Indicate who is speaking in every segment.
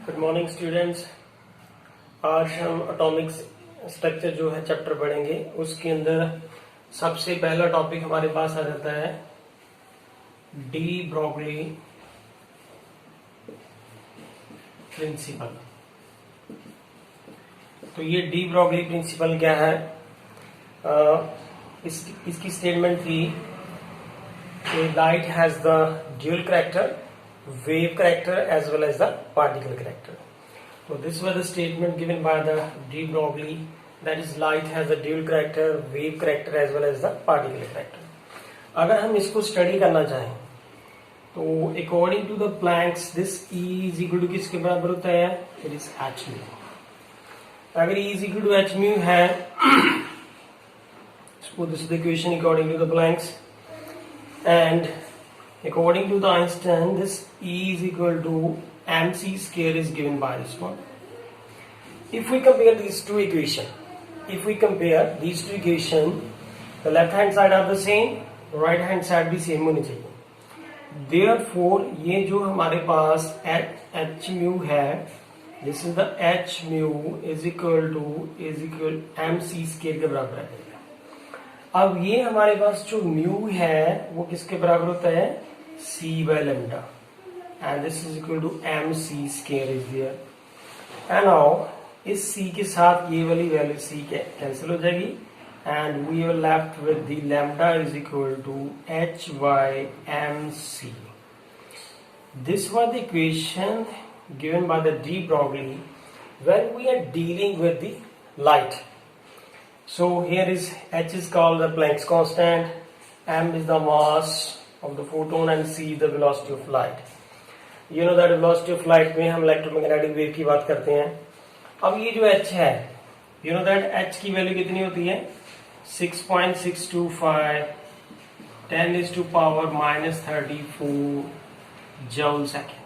Speaker 1: Good morning students. आज हम atomic structure जो है चैप्टर पढ़ेंगे। उसके अंदर सबसे पहला टॉपिक हमारे पास आ जाता है डी ब्रोगली प्रिंसिपल। तो ये डी ब्रोगली प्रिंसिपल क्या है? इसकी स्टेटमेंट थी कि light has the dual character, wave character as well as the particle character. So this was the statement given by the de Broglie, that is light has a dual character, wave character as well as the particle character. अगर हम इसको study करना चाहें तो according to the Planck's this E is equal to किसके बराबर होता है? It is h mu। अगर E is equal to h mu है, so this is the equation according to the Planck's, and according to the Einstein, this E is equal to mc square is given by this one. If we compare these two equations, the left hand side are the same, right hand side भी same होनी चाहिए। Therefore, ये जो हमारे पास h mu है, this is the h mu is equal mc square के बराबर है। अब ये हमारे पास जो म्यू है वो किसके बराबर होता है? c by lambda, and this is equal to mc square is there. And now इस c के साथ ये वाली वैल्यू c कैंसिल हो जाएगी, and we are left with the lambda is equal to h by mc. This was the equation given by the de Broglie when we are dealing with the light. So here is h is called the Planck's constant, m is the mass of the photon and c is the velocity of light. You know that velocity of light में हम electromagnetic wave की बात करते हैं। अब ये जो h है, you know that h की वैल्यू कितनी होती है? 6.625 10 is to power minus 34 joule second.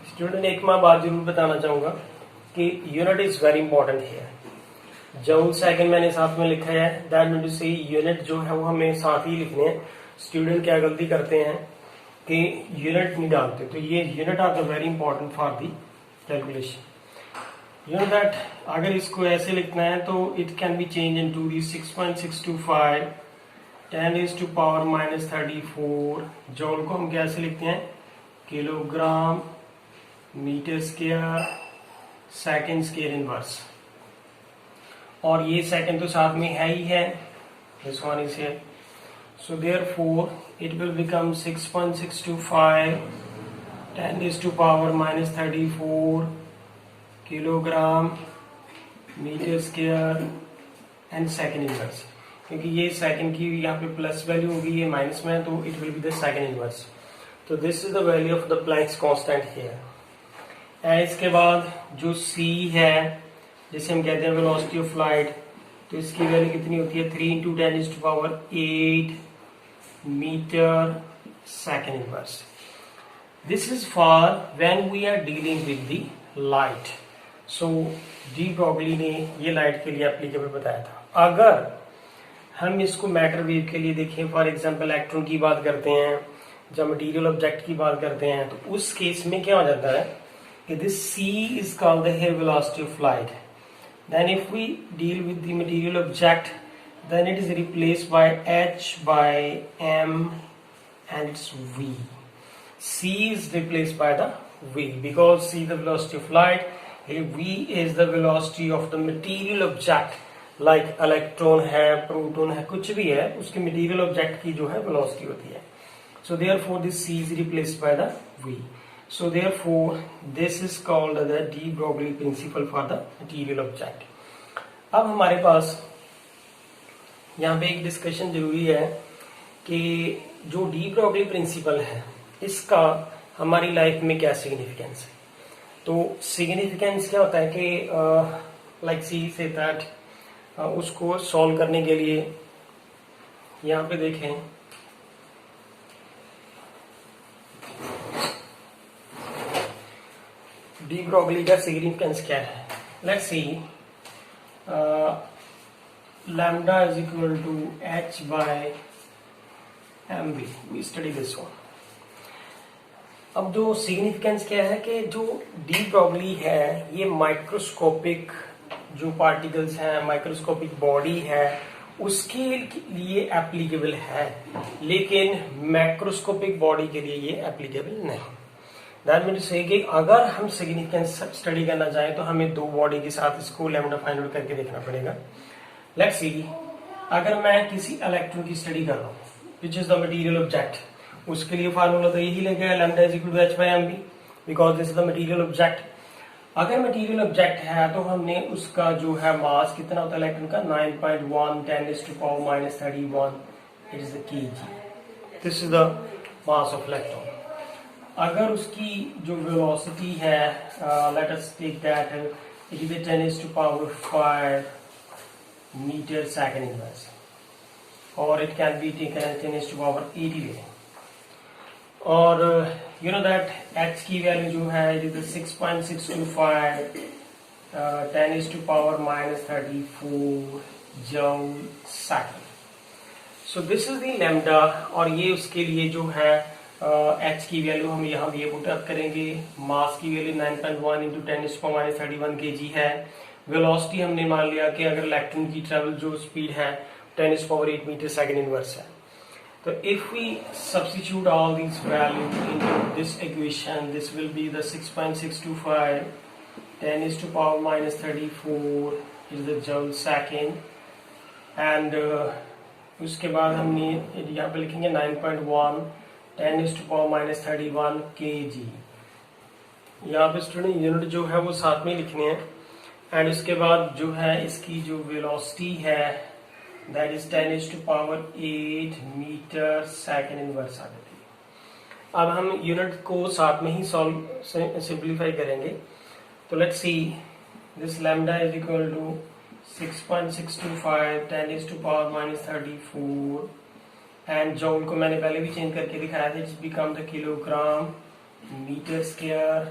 Speaker 1: Student एक मैं बात जरूर बताना चाहूंगा कि यूनिट इज वेरी इंपॉर्टेंट है। जूल सेकंड मैंने साथ में लिखा है, दैट मीन टू से यूनिट जो है वो हमें साथ ही लिखने हैं। स्टूडेंट क्या गलती करते हैं कि यूनिट नहीं डालते, तो ये unit are the very important for the calculation. You know that अगर इसको ऐसे लिखना है तो it can be change into the 6.625 10 is to power minus 34 joule को हम कैसे लिखते हैं? Kilogram metre square second square inverse, और ये सेकंड तो साथ में है ही है, this one is here. So therefore it will become 6.625 10 is to power minus 34 kilogram metre square and second inverse. क्योंकि ये सेकंड की यहाँ पे प्लस वैल्यू होगी, ये माइनस में है, तो it will be the second inverse. तो this is the value of the Planck's constant here. And इसके बाद जो c है जिसे हम कहते हैं वेलोसिटी ऑफ लाइट, तो इसकी वैल्यू कितनी होती है? 3 into 10 is to power 8 metre second inverse. This is for when we are dealing with the light. So de Broglie ने ये लाइट के लिए एप्लीकेबल बताया था। अगर हम इसको मैटर वेव के लिए देखें, फॉर एग्जांपल इलेक्ट्रॉन की बात करते हैं, जब मटेरियल ऑब्जेक्ट की बात करते हैं, तो उस केस में क्या हो जाता है कि this c is called the velocity of light. Then if we deal with the material object, then it is replaced by h by m and it's v. c is replaced by the v because c is the velocity of light, v is the velocity of the material object, like electron है, proton है, कुछ भी है, उसके material object की जो है velocity होती है। So therefore this c is replaced by the v. So therefore this is called the de Broglie principle for the material object. अब हमारे पास यहाँ पे एक डिस्कशन जरूरी है कि जो de Broglie प्रिंसिपल है इसका हमारी लाइफ में क्या सिग्निफिकेंस है। तो सिग्निफिकेंस क्या होता है कि लाइक सी से दैट उसको सॉल्व करने के लिए यहाँ पे देखें, डी ब्रोगली का सिग्निफिकेंस क्या है? Let's see, lambda is equal to h by mv. We study this one. अब जो सिग्निफिकेंस क्या है कि जो डी ब्रोगली है ये माइक्रोस्कोपिक जो पार्टिकल्स हैं, माइक्रोस्कोपिक बॉडी है, उसके लिए एप्लीकेबल है, लेकिन मैक्रोस्कोपिक बॉडी के लिए ये एप्लीकेबल नहीं। दैट मीन्स कि अगर हम सिग्निफिकेंस स्टडी करना चाहें तो हमें दो बॉडी के साथ इसको लैम्डा फाइंड आउट करके देखना पड़ेगा। लेट्स सी, अगर मैं किसी इलेक्ट्रॉन की स्टडी कर रहा हूँ which is the material object, उसके लिए फार्मूला तो यही लगेगा lambda is equal to h by mv because this is the material object. अगर मटेरियल ऑब्जेक्ट है तो हमने उसका जो है मास कितना होता है इलेक्ट्रॉन का 9.1 10⁻⁻31 it is the kg। This is the mass of electron. अगर उसकी जो वेलोसिटी है let us take that it is 10⁻⁵ metre second inverse और it can be taken as 10⁻80 way. और यू नो दैट h की value जो है it is 6.625 10⁻⁻34 joule second. So this is the lambda और ये उसके लिए जो है h की वैल्यू हम यहाँ ये पुट अप करेंगे। मास की वैल्यू 9.1 इंटू 10⁻31 kg है। वेलोसिटी हमने मान लिया कि अगर इलेक्ट्रॉन की ट्रेवल जो स्पीड है 10⁸ मीटर सेकंड इनवर्स है। तो if we substitute all these values into this equation this will be the 6.625 10⁻⁻34 is the joule second and उसके बाद हमने यहाँ पे लिखेंगे 9.1 10⁻⁻31 kg। यहाँ पे स्टूडेंट यूनिट जो है वो साथ में लिखने हैं एंड उसके बाद जो है इसकी जो वेलोसिटी है that is 10⁸8 metre second inverse आ जाती है। अब हम यूनिट को साथ में ही सिंप्लीफाई करेंगे। तो let's see this lambda is equal to 6.625 10⁻⁻34 and joule को मैंने पहले भी चेंज करके दिखाया था, it's become the kilogram metre square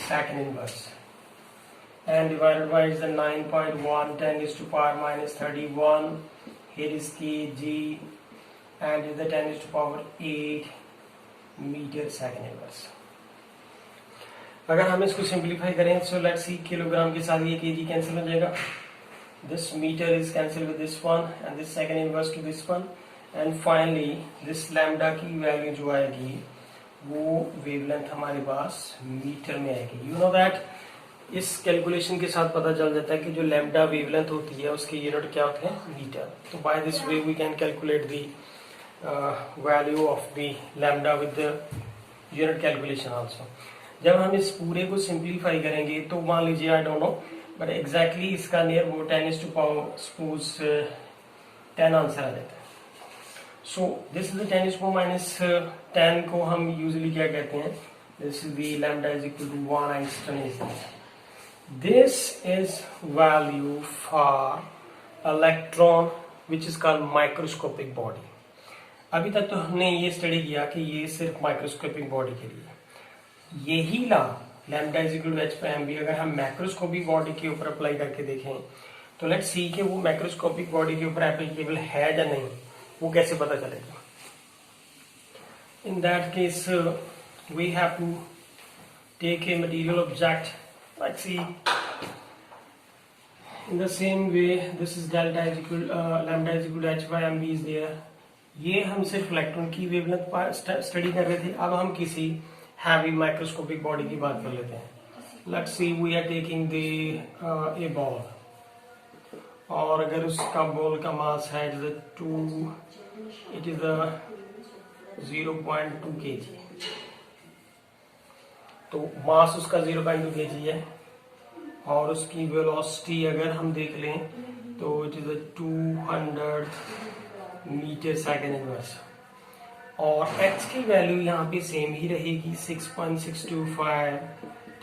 Speaker 1: second inverse and divided by is the 9.1 10⁻⁻31 here is kg and is the 10⁸8 metre second inverse. अगर हम इसको सिंप्लीफाई करें सो लेट्स सी किलोग्राम के साथ ये kg कैंसिल हो जाएगा, this metre is cancel with this one and this second inverse to this one and finally this lambda की वैल्यू जो आएगी वो वेवलेंथ हमारे पास मीटर में आएगी। यू नो दैट इस कैलकुलेशन के साथ पता चल जाता है कि जो लैम्डा वेवलेंथ होती है उसकी यूनिट क्या होते हैं मीटर। तो by this way we can calculate the value of the lambda with the unit calculation also. जब हम इस पूरे को सिंप्लीफाई करेंगे तो मान लीजिए I don't know but exactly इसका नियर वो 10⁻10 आंसर आ जाता है। सो दिस इज द 10⁻10 को हम यूजुअली क्या कहते हैं, this is the lambda is equal to 1 angstrom is this is value for electron which is called microscopic body। अभी तक तो हमने ये स्टडी किया कि ये सिर्फ माइक्रोस्कोपिक बॉडी के लिए, यही lambda is equal to h by mv अगर हम मैक्रोस्कोपिक बॉडी के ऊपर अप्लाई करके देखें तो लेट्स सी कि वो मैक्रोस्कोपिक बॉडी के ऊपर एप्लीकेबल है या नहीं, वो कैसे पता चलेगा। In that case we have to take a material object. Let's see. In the same way, this is delta is equal lambda is equal to h by mv is there। ये हम सिर्फ इलेक्ट्रॉन की wavelength study कर रहे थे, अब हम किसी हैवी माइक्रोस्कोपिक बॉडी की बात कर लेते हैं। Let's see, we are taking the a ball और अगर उसका बॉल का मास है it is a 0.2 kg। तो मास उसका 0.2 kg है और उसकी वेलोसिटी अगर हम देख लें तो it is 200 metre second inverse और h की वैल्यू यहाँ पे सेम ही रहेगी 6.625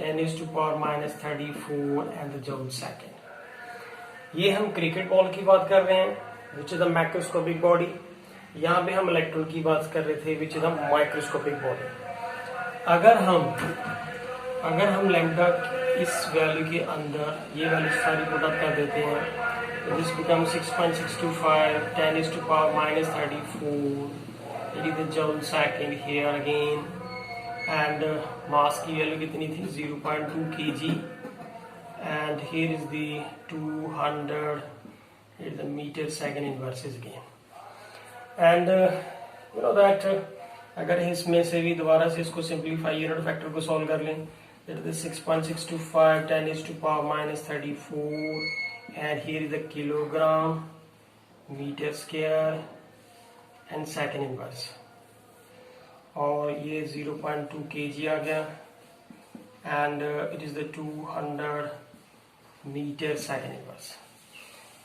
Speaker 1: 10⁻⁻34 एंड द जूल सेकंड। ये हम क्रिकेट बॉल की बात कर रहे हैं which is the macroscopic body, यहाँ पे हम इलेक्ट्रॉन की बात कर रहे थे विच इज द माइक्रोस्कोपिक बॉडी। अगर हम लैम्डा इस वैल्यू के अंदर ये वैल्यू सारी पुट अप कर देते हैं तो this become 6.625 10⁻⁻34 it is the joule second here again and mass की वैल्यू कितनी थी 0.2 kg and here is the 200 is the metre second inverses gain and you know that अगर इसमें से भी दोबारा से इसको सिंप्लीफाई यूनिट फैक्टर को सॉल्व कर लें that is 6.625 10 is to power minus 34 and here is the kilogram meter square and second inverse और ये 0.2 kg आ गया and it is the 200 meter second inverse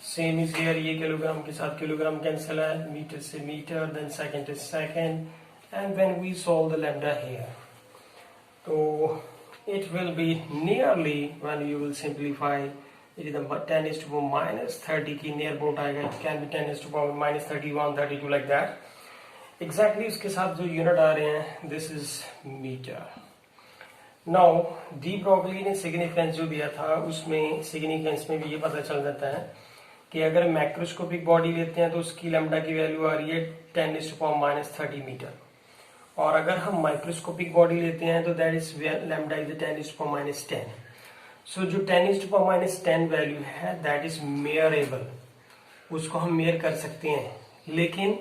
Speaker 1: same is here ये kilogram के साथ kilogram cancel है metre से metre then second is second and when we solve the lambda here तो it will be nearly when you will simplify it is the 10 is to power minus 30 की near about आएगा it can be 10 is to power minus 31 32 like that exactly उसके साथ जो unit आ रहे हैं this is meter now D Broglie ने significance जो दिया था उसमें सिग्निफिकेंस में भी ये पता चल जाता है कि अगर मैक्रोस्कोपिक बॉडी लेते हैं तो उसकी लैम्डा की वैल्यू आ रही है 10 is to power minus 30 metre और अगर हम माइक्रोस्कोपिक बॉडी लेते हैं तो that is lambda is 10 is to power minus 10 सो जो 10 is to power minus 10 value है दैट इज मेयरेबल उसको हम मेयर कर सकते हैं लेकिन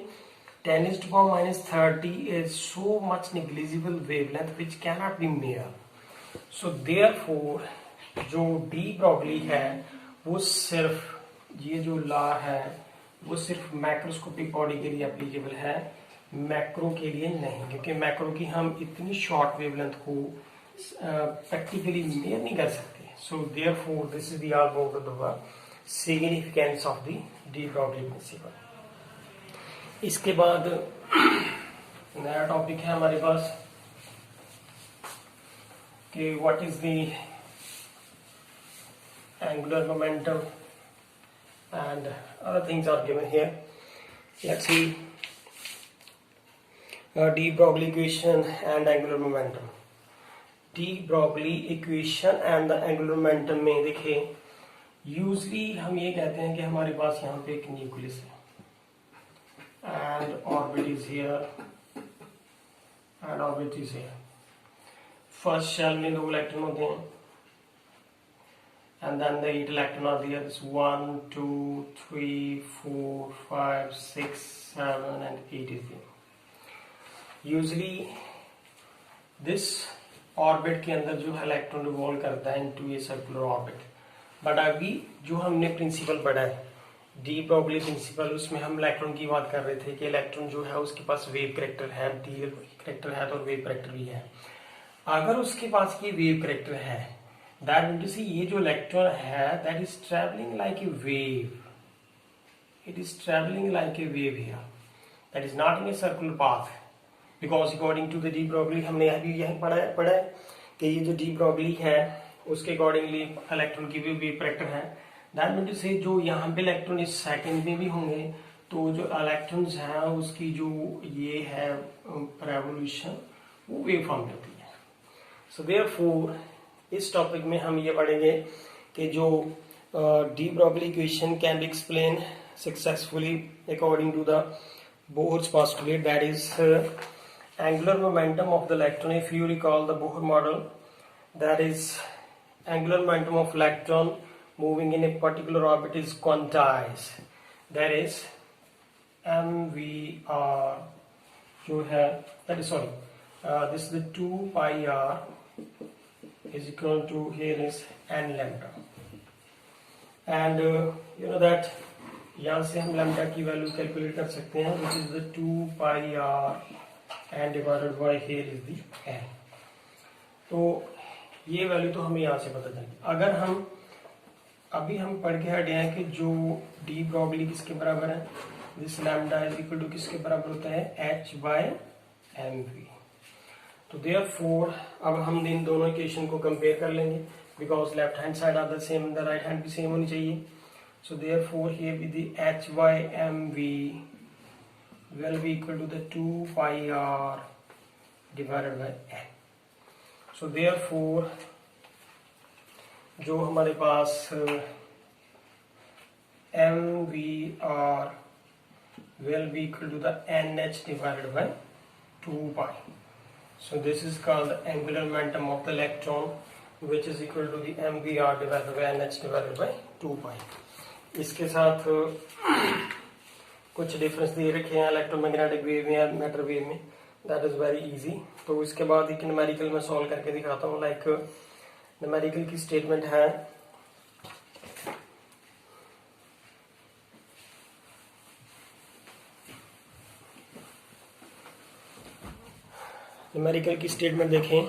Speaker 1: 10 is to power minus 30 is so much negligible wavelength which cannot be measured so therefore जो de Broglie है वो सिर्फ ये जो लॉ है वो सिर्फ मैक्रोस्कोपिक बॉडी के लिए एप्लीकेबल है मैक्रो के लिए नहीं क्योंकि मैक्रो की हम इतनी शॉर्ट वेवलेंथ को प्रैक्टिकली मेयर नहीं कर सकते so therefore this is the about the significance of the de Broglie principle इसके बाद नया टॉपिक है हमारे पास कि what is the angular momentum and other things are given here let's see de Broglie equation and angular momentum de Broglie equation and the angular momentum में देखिए usually हम ये कहते हैं कि हमारे पास यहाँ पे एक न्यूक्लियस है and orbit is here and orbit is here first shell में 2 इलेक्ट्रॉन होते हैं and then the 8 electron are there is 1 2 3 4 5 6 7 and 8 is there usually this orbit के अंदर जो है इलेक्ट्रॉन रिवॉल्व करता है into a circular orbit but अभी जो हमने प्रिंसिपल पढ़ा है डी ब्रोगली प्रिंसिपल उसमें हम इलेक्ट्रॉन की बात कर रहे थे कि इलेक्ट्रॉन जो है उसके पास वेव करेक्टर है डी करेक्टर है तो वेव करेक्टर भी है अगर उसके पास ये वेव करेक्टर है दैट मीन टू सी ये जो इलेक्ट्रॉन है that is travelling like a wave it is travelling like a wave here that is not in a circular path because according to the de Broglie हमने अभी यही पढ़ा है कि ये जो डी ब्रोगली है उसके अकॉर्डिंगली इलेक्ट्रॉन की भी वेव करेक्टर है दैट मीन टू से जो यहाँ पे इलेक्ट्रॉन इस सेकंड में भी होंगे तो जो इलेक्ट्रॉन्स हैं उसकी जो ये है रेवोल्यूशन वो वेव फॉर्म में होती है सो देयरफॉर इस टॉपिक में हम ये पढ़ेंगे कि जो de Broglie equation can be explain successfully according to the Bohr's postulate that is angular momentum of the electron. If you recall the Bohr model, that is angular momentum of electron moving in a particular orbit is quantized. That is mvr जो है that is sorry this is the 2 pi r is equal to here is n lambda and you know that यहाँ से हम lambda की value calculate कर सकते हैं which is the 2 pi R and divided by here is the N तो ये value तो हमें यहाँ से पता चलेगी अगर हम अभी हम पढ़ के हटे हैं कि जो डी ब्रोगली किसके बराबर है this lambda is equal to किसके बराबर होता है एच बाय एम वी तो देयरफॉर अब हम इन दोनों इक्वेशन को कंपेयर कर लेंगे because left hand side are the same the right hand भी सेम होनी चाहिए so therefore here with the h by mv will be equal to the 2 pi r divided by n so therefore जो हमारे पास mvr will be equal to the nh divided by 2 pi So this is called the angular momentum of the electron, which is equal to the mvr divided by nh divided by 2 pi. इसके साथ कुछ difference दे रखे हैं electromagnetic wave में या matter wave में, that is very easy. तो इसके बाद एक न्यूमेरिकल में सॉल्व करके दिखाता हूँ. लाइक न्यूमेरिकल की स्टेटमेंट है न्यूमेरिकल की स्टेटमेंट देखें.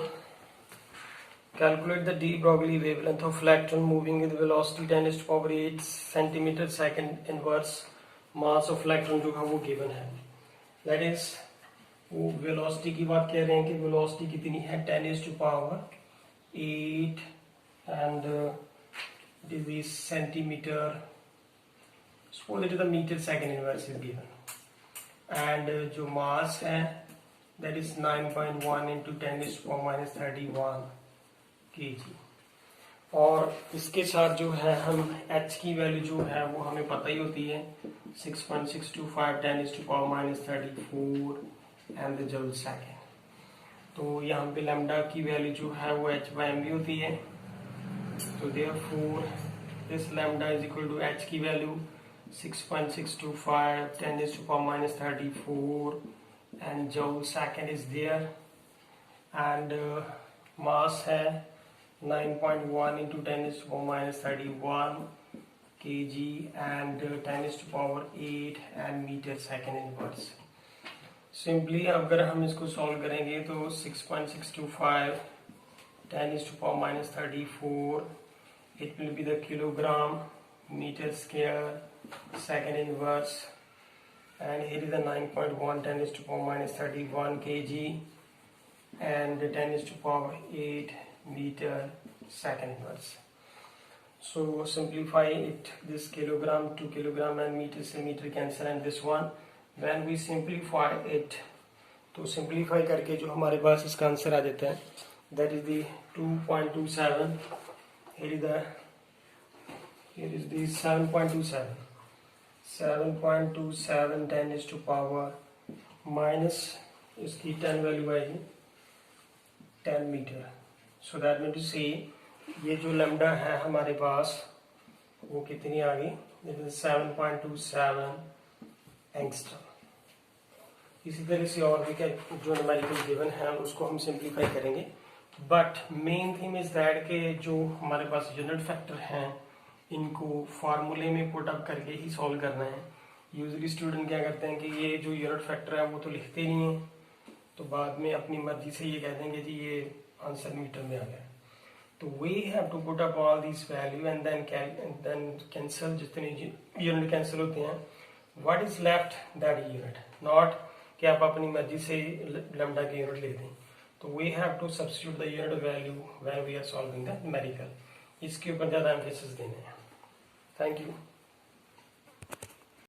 Speaker 1: Calculate the de Broglie wavelength of electron moving with velocity 10 to the power 8 centimeter second inverse. Mass of electron जो है वो गिवन है. दैट इज वो वेलोसिटी की बात कह रहे हैं कि वेलोसिटी कितनी है 10 to the power 8 and it is centimeter. Suppose it is the meter second inverse is given. And जो मास है that is 9.1 into 10 to the power minus 31 kg. और इसके साथ जो है हम h की वैल्यू जो है वो हमें पता ही होती है 6.625 10 to the power minus 34 and the joule second. तो यहाँ पे लैम्डा की वैल्यू जो है वो h/mv होती है. तो therefore this lambda is equal to h की value 6.625 10 to the power minus 34 and joule second is there, and mass है 9.1 into 10 to the power minus 31 kg and 10 to the power 8 and meter second inverse. Simply अगर हम इसको solve करेंगे तो 6.625 10 to the power minus 34 it will be the kilogram meter square second inverse, and here is the 9.1 10 to the power minus 31 kg and 10 to the power 8 meter second inverse. So simplify it, this kilogram to kilogram and meter से meter cancel, and this one when we simplify it, तो simplify करके जो हमारे पास इसका answer आ जाता है that is the 2.27. here is the 7.27 10 is to power minus इसकी 10 value आएगी 10 metre. So that mean to से ये जो लैम्डा है हमारे पास वो कितनी आ गई 7.27 एंगस्ट्रम. इसी तरह से और भी जो न्यूमेरिकल गिवन है उसको हम सिंप्लीफाई करेंगे. But main thing is that के जो हमारे पास यूनिट फैक्टर हैं इनको फार्मूले में पुट अप करके ही सॉल्व करना है. यूजुअली स्टूडेंट क्या करते हैं कि ये जो यूनिट फैक्टर है वो तो लिखते नहीं है, तो बाद में अपनी मर्जी से ये कह देंगे जी ये आंसर मीटर में आ गया. तो we have to put up all this value and then cancel. जितने यूनिट कैंसिल होते हैं what is left that unit, not कि आप अपनी मर्जी से लैम्डा की यूनिट ले दें. तो we have to substitute the unit value when we are solving the numerical. इसके ऊपर ज़्यादा एम्फेसिस देना है. Thank you.